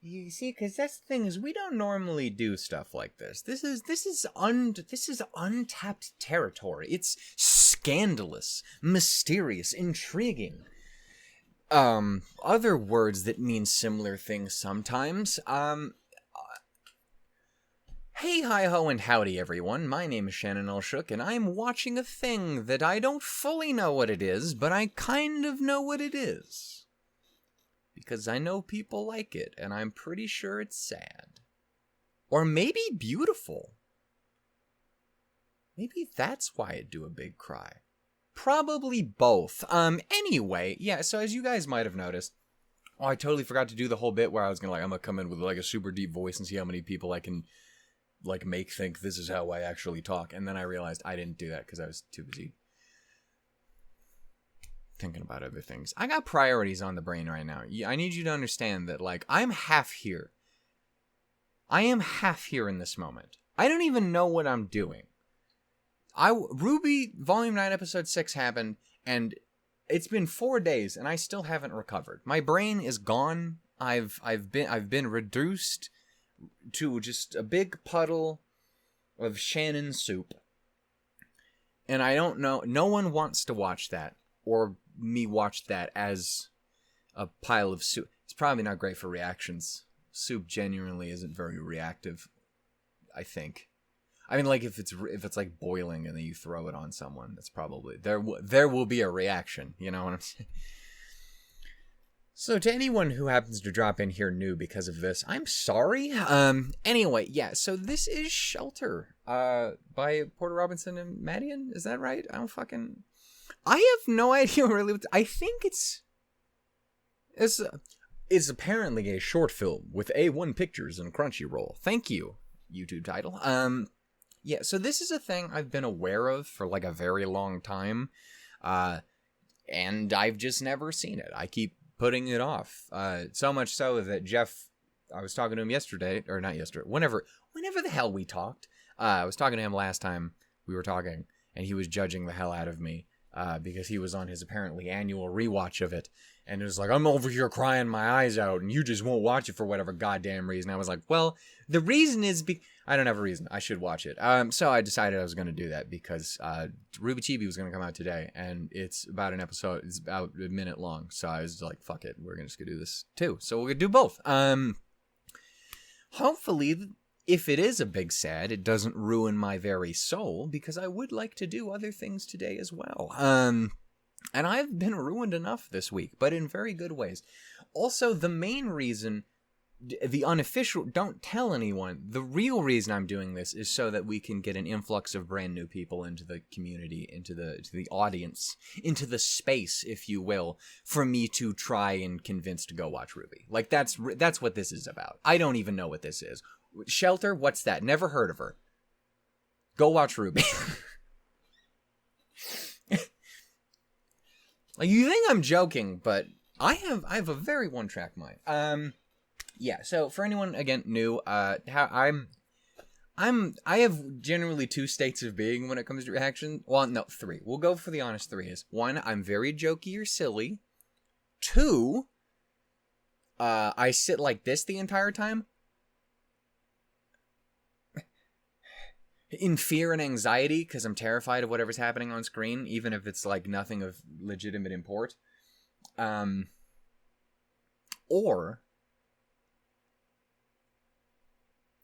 You see, because that's the thing is we don't normally do stuff like this. This is untapped territory. It's scandalous, mysterious, intriguing. Other words that mean similar things sometimes. Hey, hi ho, and howdy, everyone. My name is Shannon Elshook, and I'm watching a thing that I don't fully know what it is, but I kind of know what it is. Because I know people like it, and I'm pretty sure it's sad. Or maybe beautiful. Maybe that's why I'd do a big cry. Probably both. Anyway, yeah, so as you guys might have noticed, I totally forgot to do the whole bit where I'm gonna come in with, a super deep voice and see how many people I can, make think this is how I actually talk. And then I realized I didn't do that because I was too busy thinking about other things. I got priorities on the brain right now. I need you to understand that, I'm half here. I am half here in this moment. I don't even know what I'm doing. RWBY Volume 9 Episode 6 happened, and it's been 4 days, and I still haven't recovered. My brain is gone. I've been reduced to just a big puddle of Shannon soup. And I don't know. No one wants to watch that, or me watch that as a pile of soup. It's probably not great for reactions. Soup genuinely isn't very reactive, I think. I mean, if it's like boiling and then you throw it on someone, that's probably there will be a reaction. You know what I'm saying? So to anyone who happens to drop in here new because of this, I'm sorry. Anyway, yeah. So this is Shelter, by Porter-Robinson and Madeon. Is that right? I have no idea really. I think it's apparently a short film with A1 Pictures and Crunchyroll. Thank you, YouTube title. Yeah, so this is a thing I've been aware of for a very long time, and I've just never seen it. I keep putting it off, so much so that Jeff, I was talking to him yesterday, or not yesterday, whenever the hell we talked. I was talking to him last time we were talking, and he was judging the hell out of me. Because he was on his apparently annual rewatch of it, and it was like, I'm over here crying my eyes out, and you just won't watch it for whatever goddamn reason. I was like, well, the reason is I don't have a reason. I should watch it. So I decided I was going to do that because RWBY Chibi was going to come out today, and it's about an episode. It's about a minute long, so I was like, fuck it, we're just gonna do this too. So we're gonna do both. Hopefully, if it is a big sad, it doesn't ruin my very soul, because I would like to do other things today as well. And I've been ruined enough this week, but in very good ways. Also, the main reason, the unofficial, don't tell anyone, the real reason I'm doing this is so that we can get an influx of brand new people into the community, into the audience, into the space, if you will, for me to try and convince to go watch RWBY. That's what this is about. I don't even know what this is. Shelter? What's that? Never heard of her. Go watch RWBY. You think I'm joking, but I have a very one-track mind. Yeah. So for anyone again new, I have generally 2 states of being when it comes to reaction. Well, no, 3. We'll go for the honest 3. Is 1, I'm very jokey or silly. 2, I sit like this the entire time. In fear and anxiety, because I'm terrified of whatever's happening on screen, even if it's nothing of legitimate import. Or I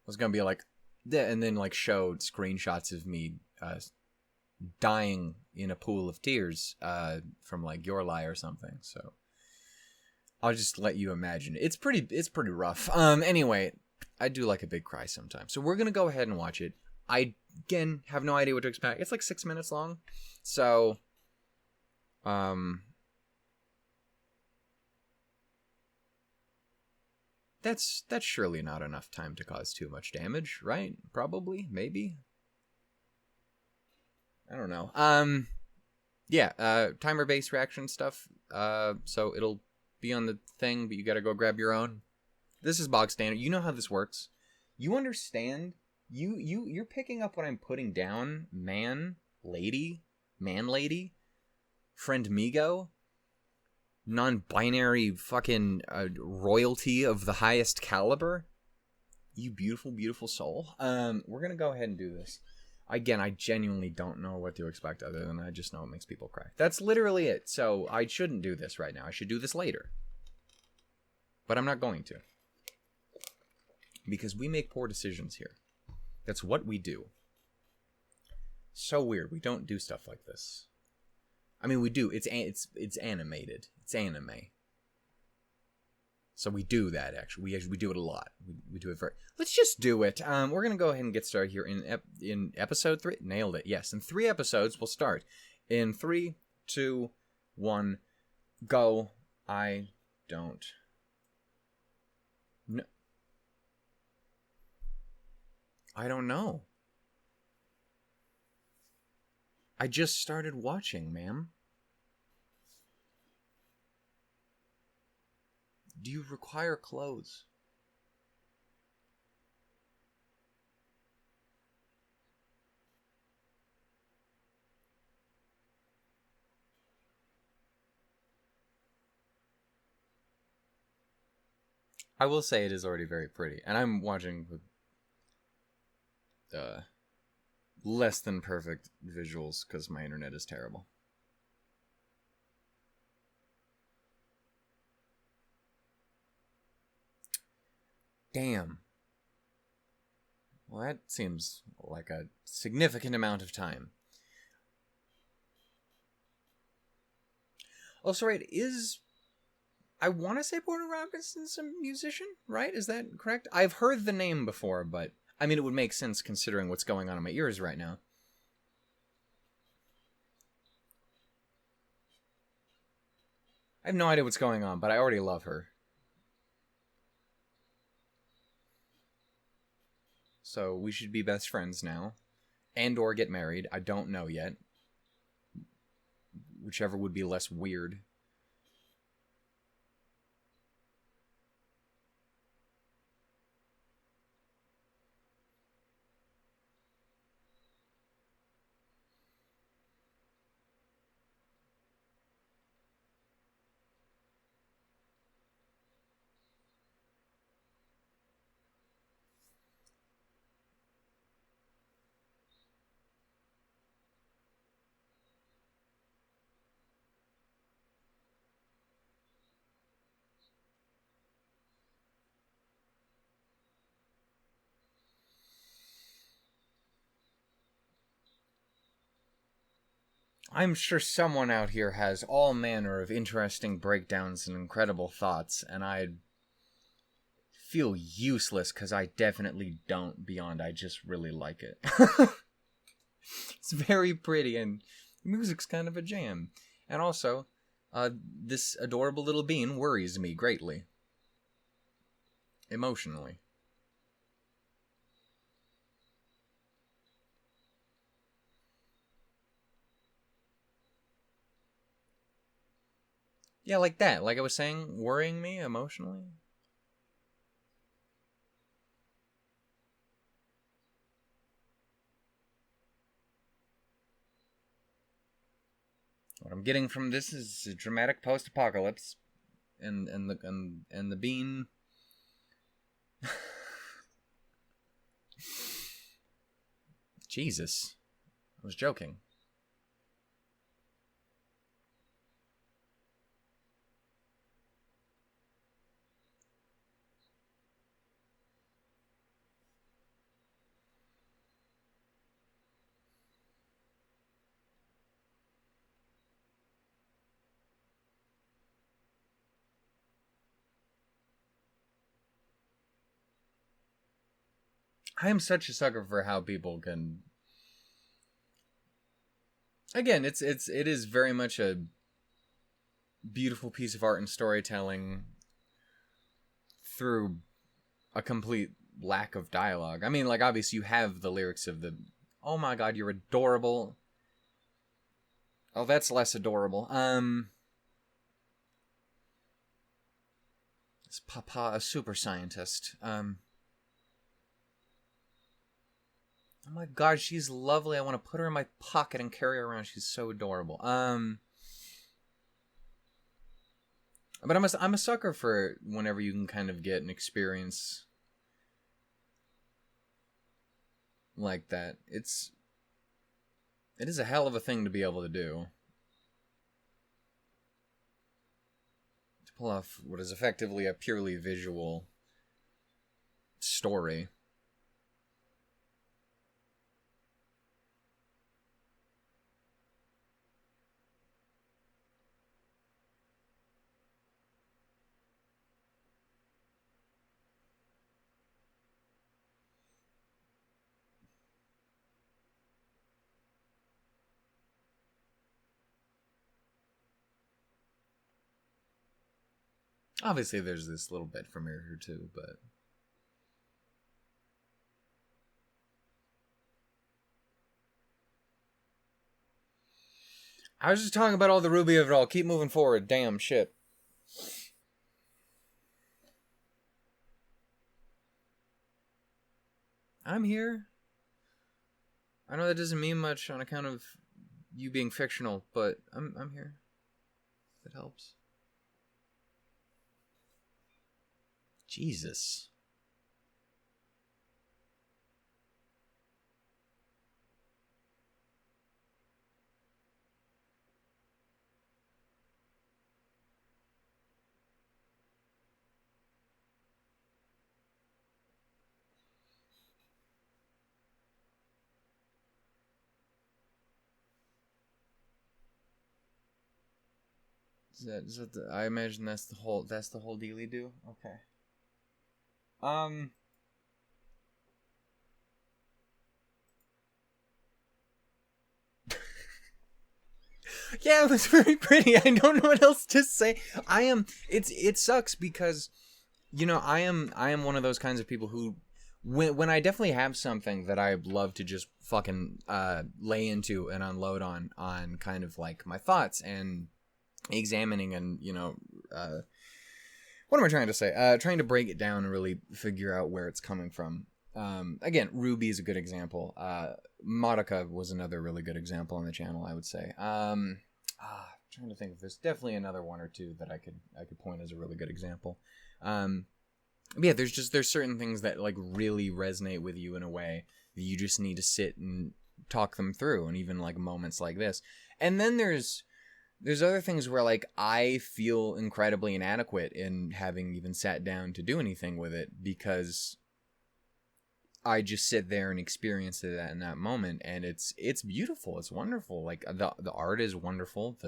was gonna be and then show screenshots of me dying in a pool of tears from Your Lie or something. So I'll just let you imagine. It's pretty rough. Anyway, I do like a big cry sometimes. So we're gonna go ahead and watch it. I, again, have no idea what to expect. It's 6 minutes long. So, that's surely not enough time to cause too much damage, right? Probably, maybe. I don't know. Yeah, timer-based reaction stuff. So it'll be on the thing, but you gotta go grab your own. This is bog standard. You know how this works. You understand. You're picking up what I'm putting down, man, lady, friend Migo. non-binary fucking royalty of the highest caliber. You beautiful, beautiful soul. We're gonna go ahead and do this. Again, I genuinely don't know what to expect other than I just know it makes people cry. That's literally it. So I shouldn't do this right now. I should do this later. But I'm not going to. Because we make poor decisions here. That's what we do. So weird. We don't do stuff like this. I mean, we do. It's animated. It's anime. So we do that, actually. We do it a lot. We do it very... Let's just do it. We're going to go ahead and get started here in episode 3. Nailed it. Yes, in 3 episodes, we'll start. In 3, 2, 1, go. I don't... No. I don't know. I just started watching, ma'am. Do you require clothes? I will say it is already very pretty. And I'm watching with less than perfect visuals because my internet is terrible. Damn. Well, that seems like a significant amount of time. Also, right, I want to say Porter Robinson's a musician, right? Is that correct? I've heard the name before, but I mean, it would make sense considering what's going on in my ears right now. I have no idea what's going on, but I already love her. So we should be best friends now. And or get married. I don't know yet. Whichever would be less weird. I'm sure someone out here has all manner of interesting breakdowns and incredible thoughts, and I'd feel useless because I definitely don't, beyond I just really like it. It's very pretty, and the music's kind of a jam. And also, this adorable little bean worries me greatly. Emotionally. Yeah, like that. Like I was saying, worrying me emotionally. What I'm getting from this is a dramatic post-apocalypse, and the bean. Jesus, I was joking. I am such a sucker for how people can. Again, it is very much a beautiful piece of art and storytelling through a complete lack of dialogue. I mean, like, obviously you have the lyrics of the, "Oh my god, you're adorable." Oh, that's less adorable. Is Papa a super scientist? Oh my god, she's lovely. I want to put her in my pocket and carry her around. She's so adorable. But I'm a sucker for whenever you can kind of get an experience like that. It is a hell of a thing to be able to do. To pull off what is effectively a purely visual story. Obviously, there's this little bit from here or two, but I was just talking about all the Ruby of it all. Keep moving forward. Damn shit. I'm here. I know that doesn't mean much on account of you being fictional, but I'm here. That helps. Jesus. Is that I imagine that's the whole dealy do? Okay. Yeah, it was very pretty. I don't know what else to say. It sucks because, you know, I am one of those kinds of people who, when I definitely have something that I love to just fucking lay into and unload on kind of like my thoughts and examining and, you know, what am I trying to say? Trying to break it down and really figure out where it's coming from. Again, Ruby is a good example. Madoka was another really good example on the channel, I would say. Trying to think if there's definitely another one or two that I could point as a really good example. Yeah, there's certain things that like really resonate with you in a way that you just need to sit and talk them through, and even like moments like this. And then there's other things where like I feel incredibly inadequate in having even sat down to do anything with it, because I just sit there and experience it in that moment, and it's beautiful. It's wonderful. Like the art is wonderful.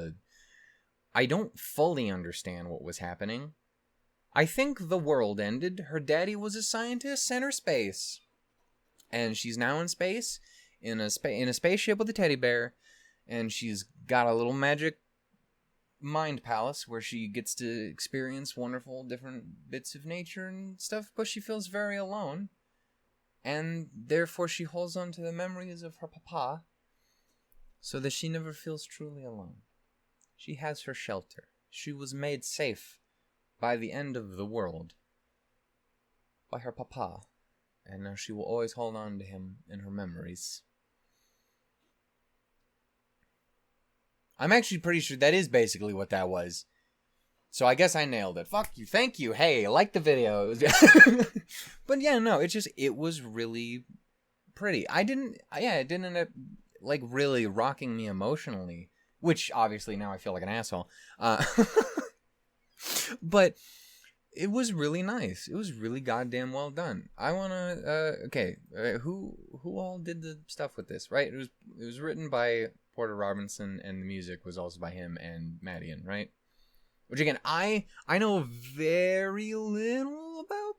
I don't fully understand what was happening. I think the world ended. Her daddy was a scientist, sent her space, and she's now in space in a spaceship with a teddy bear, and she's got a little magic mind palace where she gets to experience wonderful different bits of nature and stuff, but she feels very alone. And therefore she holds on to the memories of her papa so that she never feels truly alone. She has her shelter. She was made safe by the end of the world by her papa, and now she will always hold on to him in her memories. I'm actually pretty sure that is basically what that was. So I guess I nailed it. Fuck you. Thank you. Hey, like the video. But yeah, no, it was really pretty. It didn't end up like really rocking me emotionally, which obviously now I feel like an asshole. But it was really nice. It was really goddamn well done. I wanna who all did the stuff with this, right? It was written by Porter Robinson, and the music was also by him and Madeon, right? Which again, I know very little about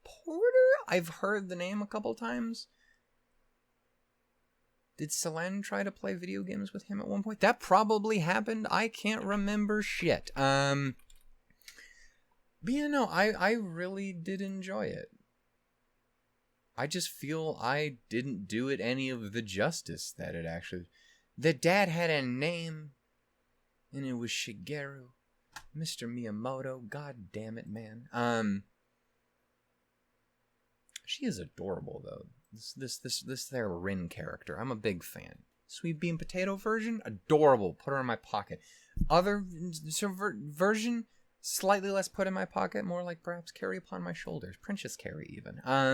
Porter. I've heard the name a couple times. Did Selene try to play video games with him at one point? That probably happened. I can't remember shit. But yeah, no, I really did enjoy it. I just feel I didn't do it any of the justice that it actually... The dad had a name, and it was Shigeru. Mr. Miyamoto, god damn it, man. She is adorable though. This their Rin character, I'm a big fan. Sweet bean potato version, adorable. Put her in my pocket. Other version, Slightly less put in my pocket, more like perhaps carry upon my shoulders. Princess carry, even. I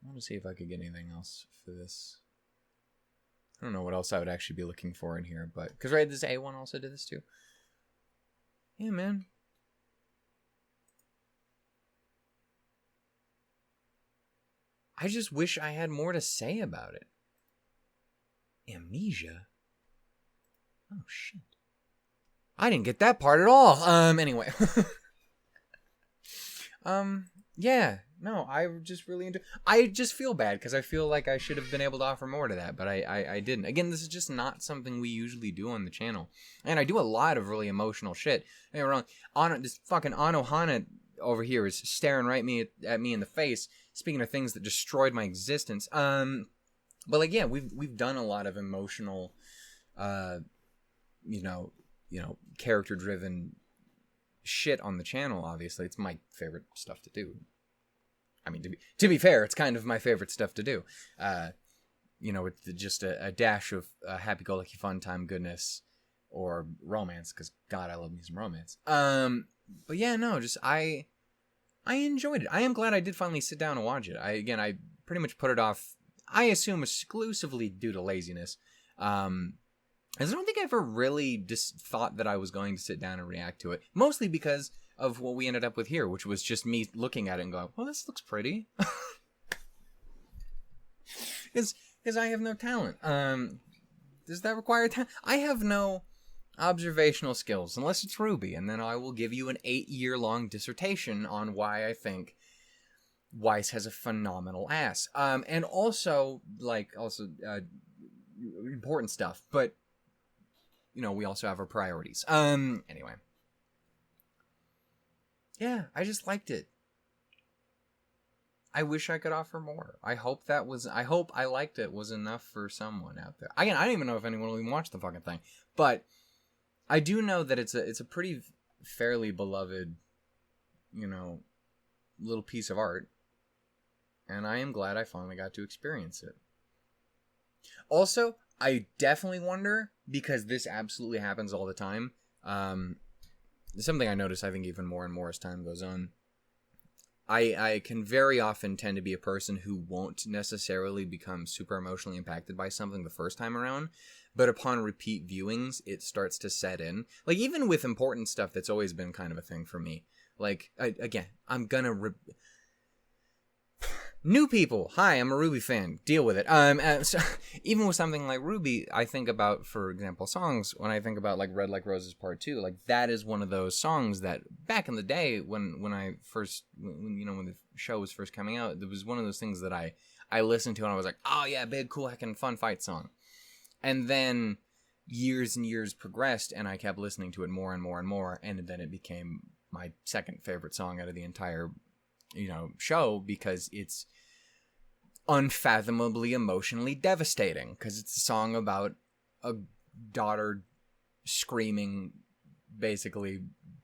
want to see if I could get anything else for this. I don't know what else I would actually be looking for in here, but... Because, right, this A1 also did this, too. Yeah, man. I just wish I had more to say about it. Amnesia? Oh, shit. I didn't get that part at all. Anyway. Yeah. No, I just really I just feel bad because I feel like I should have been able to offer more to that, but I didn't. Again, this is just not something we usually do on the channel. And I do a lot of really emotional shit. Don't get me wrong. This fucking Anohana over here is staring right at me in the face, speaking of things that destroyed my existence. But like, yeah, we've done a lot of emotional, character driven shit on the channel. Obviously, it's my favorite stuff to do. I mean, to be fair, it's kind of my favorite stuff to do. With just a dash of happy-go-lucky fun time goodness or romance, because God, I love me some romance. But yeah, no, just I enjoyed it. I am glad I did finally sit down and watch it. I pretty much put it off, I assume exclusively due to laziness. As I don't think I ever really just thought that I was going to sit down and react to it. Mostly because of what we ended up with here, which was just me looking at it and going, well, this looks pretty. Because I have no talent. Does that require talent? I have no observational skills, unless it's Ruby, and then I will give you an 8-year-long dissertation on why I think Weiss has a phenomenal ass. And also important stuff, but we also have our priorities. Anyway. Yeah, I just liked it. I wish I could offer more. I hope I liked it was enough for someone out there. Again, I don't even know if anyone will even watch the fucking thing. But I do know that it's a pretty fairly beloved, little piece of art. And I am glad I finally got to experience it. Also, I definitely wonder, because this absolutely happens all the time, something I notice, I think, even more and more as time goes on. I can very often tend to be a person who won't necessarily become super emotionally impacted by something the first time around, but upon repeat viewings, it starts to set in. Like, even with important stuff, that's always been kind of a thing for me. Like, I'm gonna... New people, hi, I'm a Ruby fan. Deal with it. So, even with something like Ruby, I think about, for example, songs. When I think about like Red Like Roses Part 2, like that is one of those songs that back in the day when the show was first coming out, it was one of those things that I listened to and I was like, oh yeah, big, cool, heckin' fun fight song. And then years and years progressed and I kept listening to it more and more and more, and then it became my second favorite song out of the entire show, because it's unfathomably emotionally devastating, because it's a song about a daughter screaming basically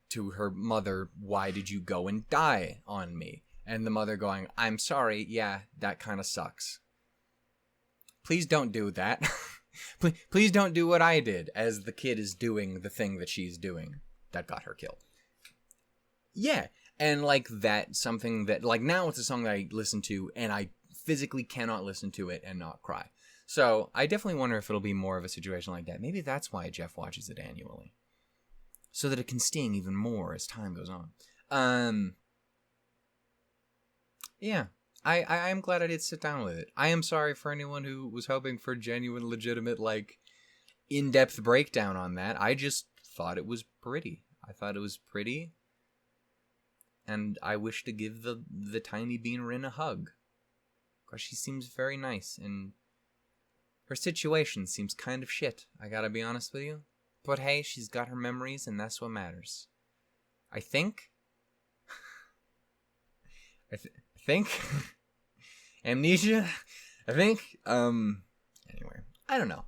to her mother, why did you go and die on me? And the mother going, I'm sorry, yeah, that kind of sucks. Please don't do that. Please don't do what I did, as the kid is doing the thing that she's doing that got her killed. Yeah. And, like, that's something that, like, now it's a song that I listen to, and I physically cannot listen to it and not cry. So, I definitely wonder if it'll be more of a situation like that. Maybe that's why Jeff watches it annually. So that it can sting even more as time goes on. Yeah. I am glad I did sit down with it. I am sorry for anyone who was hoping for genuine, legitimate, like, in-depth breakdown on that. I just thought it was pretty. I thought it was pretty. And I wish to give the tiny bean Rin a hug. Because she seems very nice, and her situation seems kind of shit, I gotta be honest with you. But hey, she's got her memories, and that's what matters. I think... I think... Amnesia? I think... Anyway, I don't know.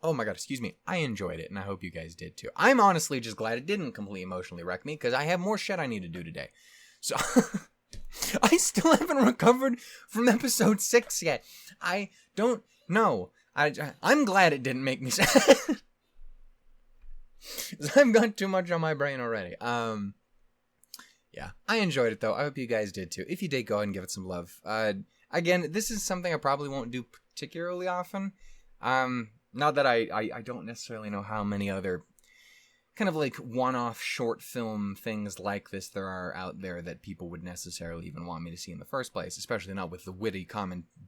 Oh my god, excuse me. I enjoyed it, and I hope you guys did too. I'm honestly just glad it didn't completely emotionally wreck me, because I have more shit I need to do today. So, I still haven't recovered from episode 6 yet. I don't know. I'm glad it didn't make me sad. I've got too much on my brain already. Yeah, I enjoyed it though. I hope you guys did too. If you did, go ahead and give it some love. Again, this is something I probably won't do particularly often. Not that I don't necessarily know how many other kind of like one-off short film things like this there are out there that people would necessarily even want me to see in the first place, especially not with the witty,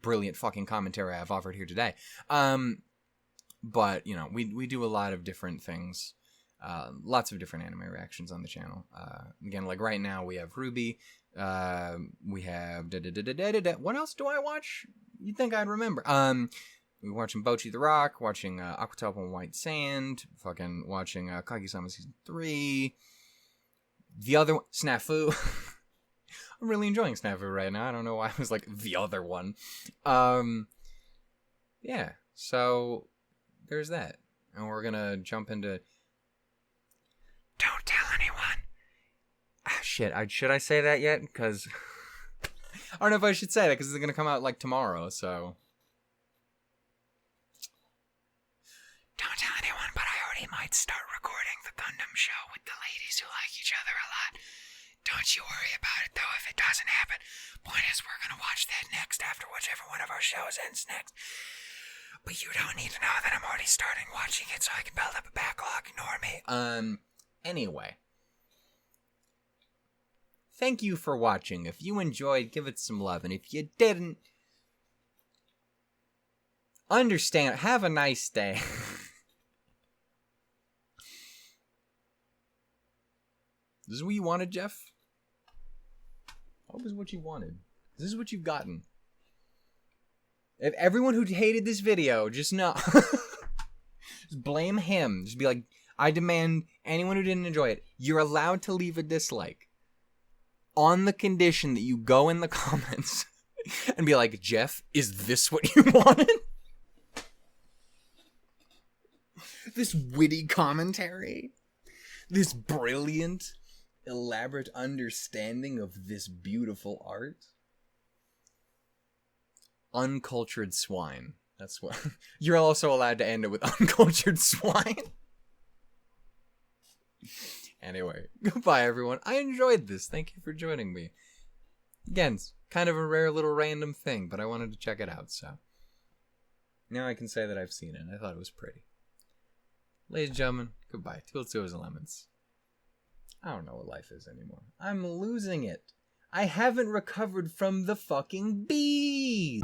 brilliant fucking commentary I've offered here today. But, you know, we do a lot of different things. Lots of different anime reactions on the channel. Again, like right now we have Ruby. We have what else do I watch? You'd think I'd remember. We're watching Bocchi the Rock, watching Aquatop on White Sand, fucking watching Kage-sama Season 3. The other one, Snafu. I'm really enjoying Snafu right now. I don't know why I was like, the other one. Yeah, so there's that. And we're gonna jump into... Don't tell anyone. Shit, should I say that yet? Because... I don't know if I should say that, because it's gonna come out like tomorrow, so... Don't tell anyone, but I already might start recording the Gundam show with the ladies who like each other a lot. Don't you worry about it, though, if it doesn't happen. Point is, we're gonna watch that next after whichever one of our shows ends next. But you don't need to know that I'm already starting watching it so I can build up a backlog. Ignore me. Anyway. Thank you for watching. If you enjoyed, give it some love. And if you didn't, understand. Have a nice day. This is what you wanted, Jeff? I hope this is what you wanted. This is what you've gotten. If everyone who hated this video, just know. Just blame him. Just be like, I demand anyone who didn't enjoy it, you're allowed to leave a dislike. On the condition that you go in the comments and be like, Jeff, is this what you wanted? This witty commentary? This brilliant, elaborate understanding of this beautiful art? Uncultured swine. That's what... You're also allowed to end it with uncultured swine. Anyway, goodbye everyone. I enjoyed this. Thank you for joining me. Again, it's kind of a rare little random thing, but I wanted to check it out, so... Now I can say that I've seen it. I thought it was pretty. Ladies and gentlemen, goodbye. Toodles and lemons. I don't know what life is anymore. I'm losing it. I haven't recovered from the fucking bees.